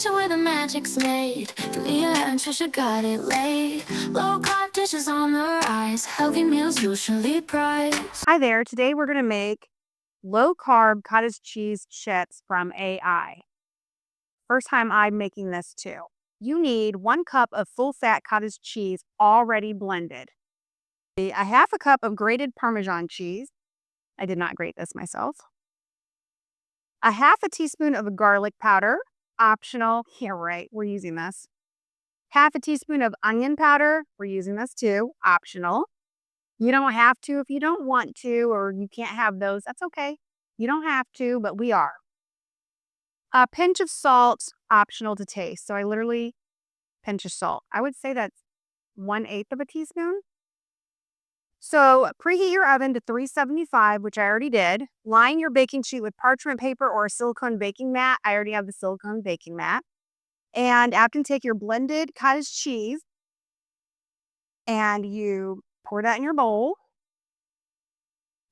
kitchen where the magic's made. Leah and Trisha got it laid. Low-carb dishes on the rise. Healthy meals usually prize. Hi there. Today we're going to make low-carb cottage cheese chips from AI. First time I'm making this too. You need 1 cup of full-fat cottage cheese already blended. A half a cup of grated parmesan cheese. I did not grate this myself. A half a teaspoon of garlic powder, optional. Yeah, right, we're using this. Half a teaspoon of onion powder. We're using this too, optional. You don't have to if you don't want to, or you can't have those. That's okay. You don't have to, but we are. A pinch of salt, optional to taste. So I literally pinch of salt. I would say that's 1/8 of a teaspoon. So preheat your oven to 375, which I already did. Line your baking sheet with parchment paper or a silicone baking mat. I already have the silicone baking mat. And after, take your blended cottage cheese and you pour that in your bowl.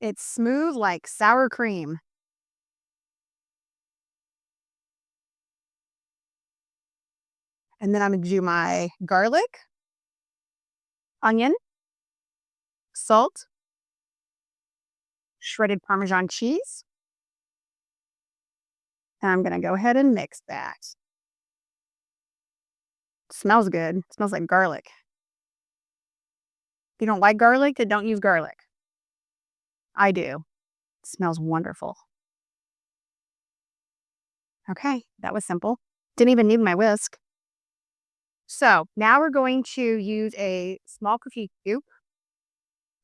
It's smooth like sour cream. And then I'm going to do my garlic, onion, salt, shredded Parmesan cheese. And I'm going to go ahead and mix that. Smells good. It smells like garlic. If you don't like garlic, then don't use garlic. I do. It smells wonderful. Okay, that was simple. Didn't even need my whisk. So now we're going to use a small cookie scoop.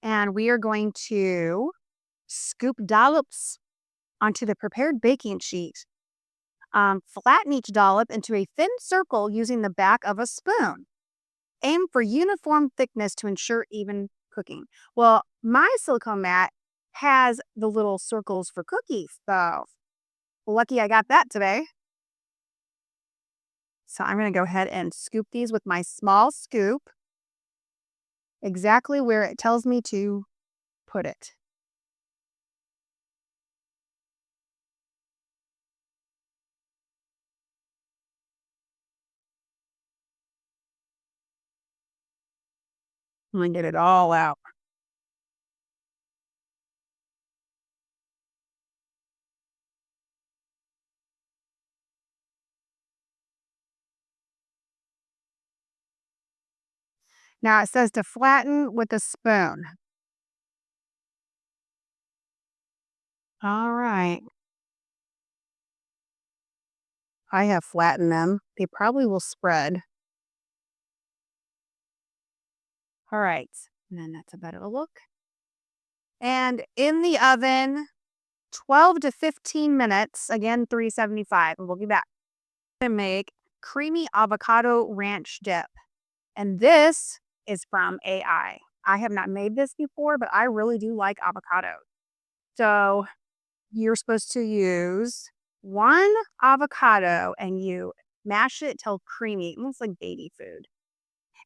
And we are going to scoop dollops onto the prepared baking sheet. Flatten each dollop into a thin circle using the back of a spoon. Aim for uniform thickness to ensure even cooking. Well, my silicone mat has the little circles for cookies, so lucky I got that today. So I'm going to go ahead and scoop these with my small scoop exactly where it tells me to put it. I'm going to get it all out. Now it says to flatten with a spoon. All right. I have flattened them. They probably will spread. All right. And then that's about it. A look. And in the oven, 12 to 15 minutes, again, 375. And we'll be back to make Creamy Avocado Ranch Dip. And this is from AI. I have not made this before, but I really do like avocado. So you're supposed to use 1 avocado and you mash it till creamy. It looks like baby food.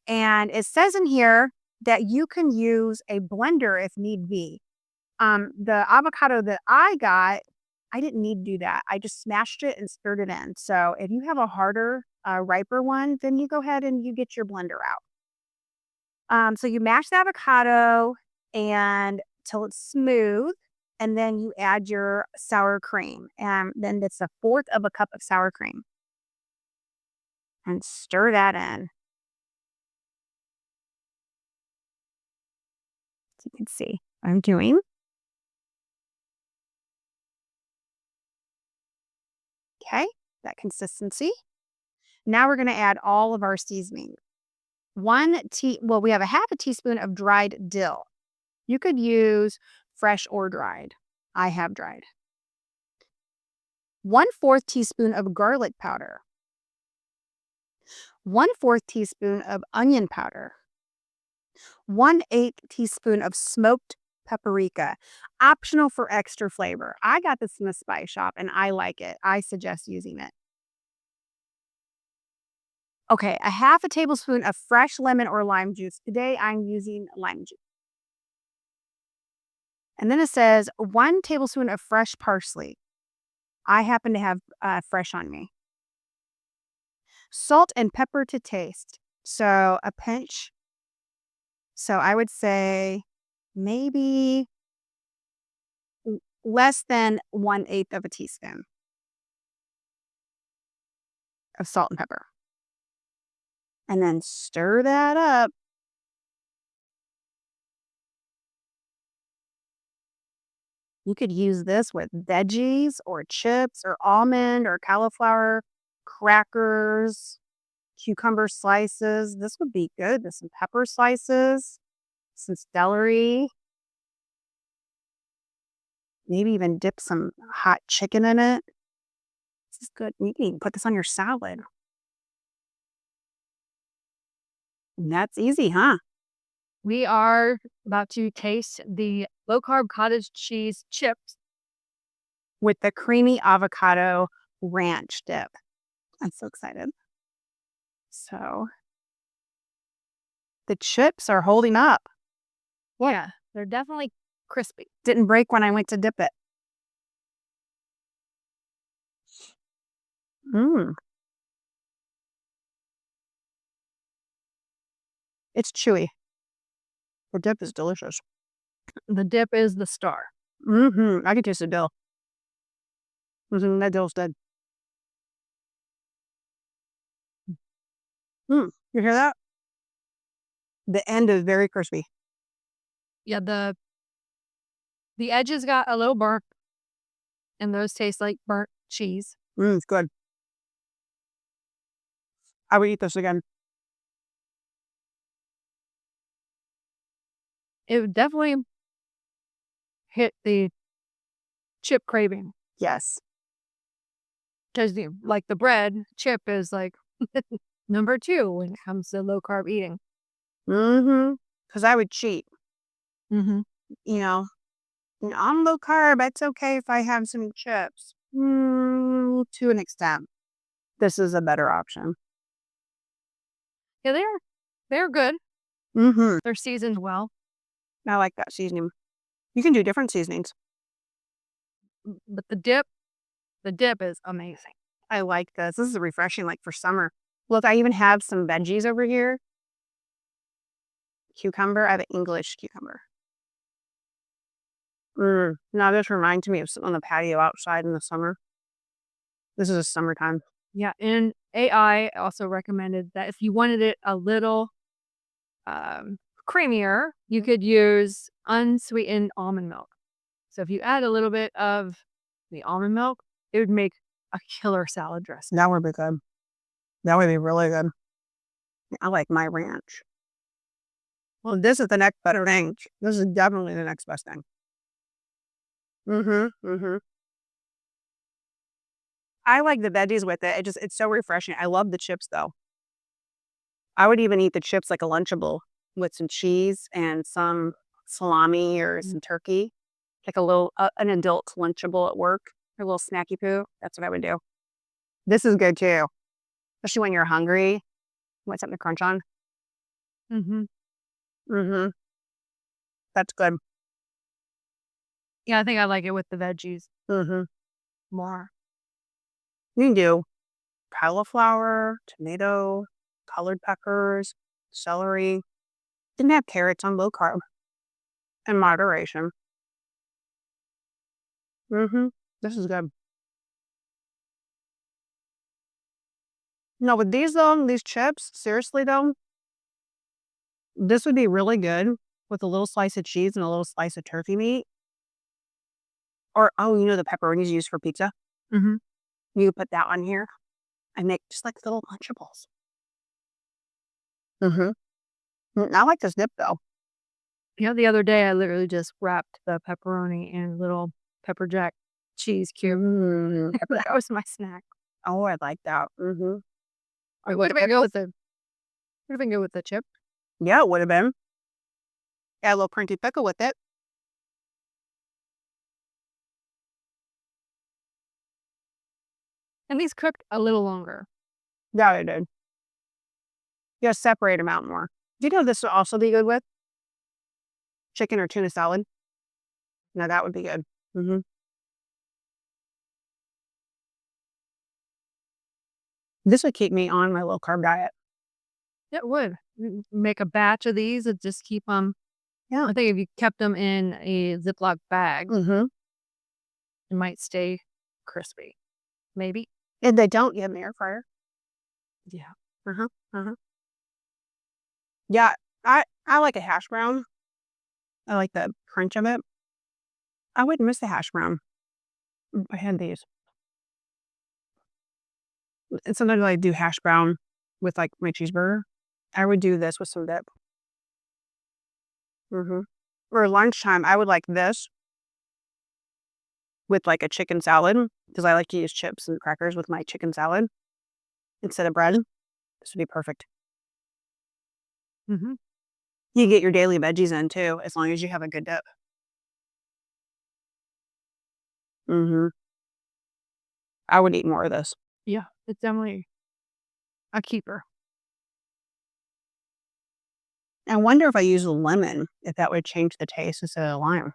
And it says in here that you can use a blender if need be. The avocado that I got, I didn't need to do that. I just smashed it and stirred it in. So if you have a harder, riper one, then you go ahead and you get your blender out. So you mash the avocado and till it's smooth, and then you add your sour cream. And then it's 1/4 of a cup of sour cream. And stir that in. So you can see what I'm doing. Okay, that consistency. Now we're going to add all of our seasoning. We have a half a teaspoon of dried dill. You could use fresh or dried. I have dried. 1/4 teaspoon of garlic powder. 1/4 teaspoon of onion powder. 1/8 teaspoon of smoked paprika. Optional for extra flavor. I got this in the spice shop and I like it. I suggest using it. Okay, a half a tablespoon of fresh lemon or lime juice. Today I'm using lime juice. And then it says 1 tablespoon of fresh parsley. I happen to have fresh on me. Salt and pepper to taste. So a pinch. So I would say maybe less than 1/8 of a teaspoon of salt and pepper. And then stir that up. You could use this with veggies or chips or almond or cauliflower, crackers, cucumber slices. This would be good. There's some pepper slices, some celery. Maybe even dip some hot chicken in it. This is good. You can even put this on your salad. And that's easy, huh? We are about to taste the low-carb cottage cheese chips. With the creamy avocado ranch dip. I'm so excited. So the chips are holding up. Yeah, they're definitely crispy. Didn't break when I went to dip it. Mmm. It's chewy. The dip is delicious. The dip is the star. I can taste the dill. That dill's good. You hear that? The end is very crispy. Yeah, the edges got a little burnt, and those taste like burnt cheese. It's good. I would eat this again. It would definitely hit the chip craving Yes. because the bread chip is like number 2 when it comes to low carb eating. Because I would cheat. Mm-hmm. You know, I'm low carb. It's okay if I have some chips. To an extent. This is a better option. Yeah, they're good. Mm-hmm. They're seasoned well. I like that seasoning. You can do different seasonings. But the dip is amazing. I like this. This is refreshing, like for summer. Look, I even have some veggies over here. Cucumber. I have an English cucumber. Now this reminds me of sitting on the patio outside in the summer. This is a summertime. Yeah, and AI also recommended that if you wanted it a little creamier, you could use unsweetened almond milk. So if you add a little bit of the almond milk, it would make a killer salad dressing. That would be good. That would be really good. I like my ranch. Well, this is the next better thing. This is definitely the next best thing. I like the veggies with it. It's so refreshing. I love the chips though. I would even eat the chips like a Lunchable with some cheese and some salami or some turkey, like an adult Lunchable at work, or a little snacky poo. That's what I would do. This is good too, especially when you're hungry. You want something to crunch on? Mm-hmm. Mm-hmm. That's good. Yeah, I think I like it with the veggies Mm-hmm. more. You can do cauliflower, tomato, colored peppers, celery. Didn't have carrots on low carb in moderation. This is good. No, with these though, these chips, seriously though, this would be really good with a little slice of cheese and a little slice of turkey meat. Or, oh, the pepperonis used for pizza? Mm-hmm. You could put that on here and make just like little Lunchables. I like this dip though. Yeah, the other day I literally just wrapped the pepperoni in little pepper jack cheese cube. That was my snack. Oh, I like that. Or what if I go with the chip? Yeah, it would have been. Add a little crunchy pickle with it. And these cooked a little longer. Yeah, it did. Yeah, separate them out more. Do you know this would also be good with chicken or tuna salad? No, that would be good. This would keep me on my low-carb diet. It would. Make a batch of these and just keep them. Yeah. I think if you kept them in a Ziploc bag, Mm-hmm. it might stay crispy. Maybe. And they don't get in the air fryer. Yeah. Uh-huh. Uh-huh. Yeah, I like a hash brown. I like the crunch of it. I wouldn't miss the hash brown if I had these. And sometimes I do hash brown with like my cheeseburger. I would do this with some dip. Or lunchtime, I would like this with like a chicken salad because I like to use chips and crackers with my chicken salad instead of bread. This would be perfect. Mm-hmm. You get your daily veggies in too, as long as you have a good dip. I would eat more of this. Yeah. It's definitely a keeper. I wonder if I use a lemon, if that would change the taste instead of lime.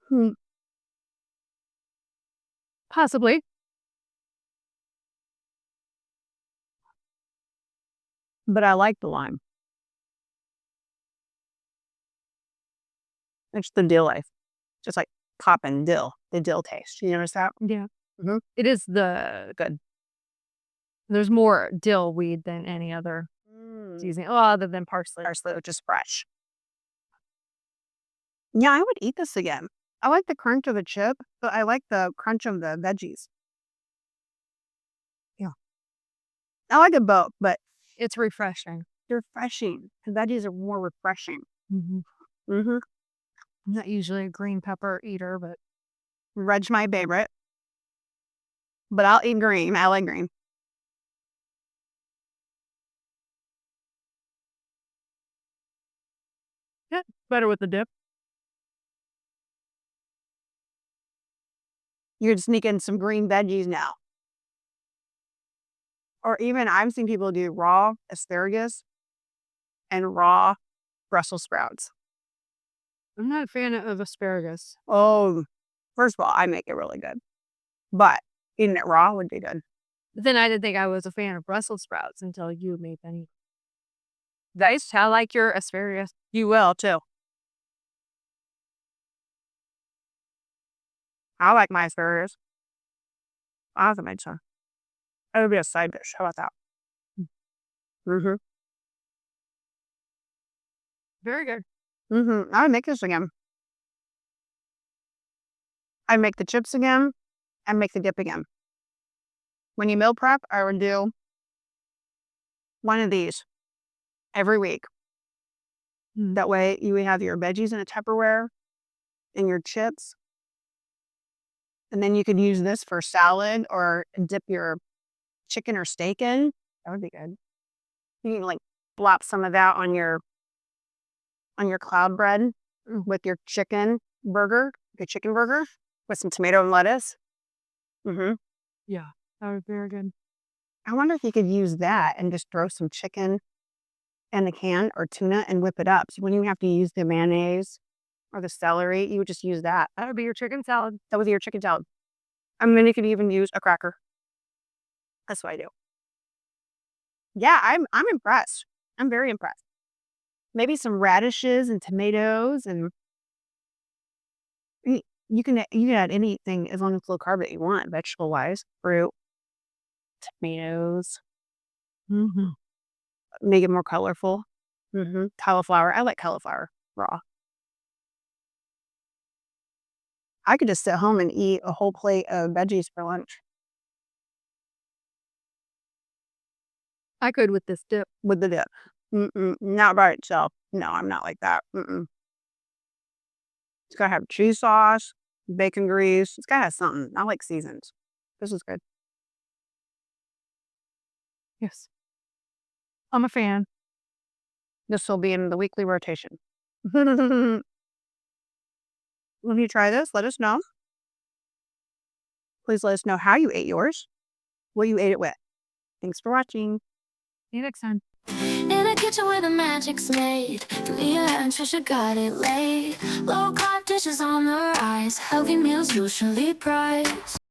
Hmm. Possibly. But I like the lime. It's the dill life. Just like popping dill, the dill taste. You notice that? Yeah. Mhm. It is the Good. There's more dill weed than any other seasoning. Well, other than parsley. Parsley, which is fresh. Yeah, I would eat this again. I like the crunch of the chip, but I like the crunch of the veggies. Yeah. I like it both, but It's refreshing. they're refreshing. The veggies are more refreshing. Mm-hmm. Mm-hmm. I'm not usually a green pepper eater, but Red's my favorite. But I'll eat green. I like green. yeah, better with the dip. You could sneak in some green veggies now. Or even I've seen people do raw asparagus and raw Brussels sprouts. I'm not a fan of asparagus. Oh, first of all, I make it really good. But eating it raw would be good. But then I didn't think I was a fan of Brussels sprouts until you made them. Nice. I like your asparagus. You will too. I like my asparagus. I have to make some. It would be a side dish. How about that? Mm-hmm. Very good. Mm-hmm. I would make this again. I'd make the chips again and make the dip again. When you meal prep, I would do one of these every week. That way you would have your veggies in a Tupperware and your chips. And then you could use this for salad or dip your chicken or steak in. That would be good. You can like blop some of that on your cloud bread with your chicken burger, your chicken burger with some tomato and lettuce. Mm-hmm. Yeah, that was very good. I wonder if you could use that and just throw some chicken in a can or tuna and whip it up. So you wouldn't even have to use the mayonnaise or the celery. You would just use that. That would be your chicken salad. That would be your chicken salad. And then you could even use a cracker. That's what I do. Yeah, I'm impressed. I'm very impressed. Maybe some radishes and tomatoes, and you can add anything as long as it's low carb that you want, vegetable wise, fruit, tomatoes. Mm-hmm. Make it more colorful. Mm-hmm. Cauliflower. I like cauliflower raw. I could just sit home and eat a whole plate of veggies for lunch I could with this dip. with the dip. Not by itself. No, I'm not like that. It's gotta have cheese sauce, bacon grease. It's gotta have something. I like seasons. This is good. Yes. I'm a fan. This will be in the weekly rotation. When you try this, let us know. Please let us know how you ate yours, what you ate it with. Thanks for watching. See you next time. In a kitchen where the magic's made. Leah and Trisha got it laid. Low-carb dishes on the rise. Healthy meals usually prize.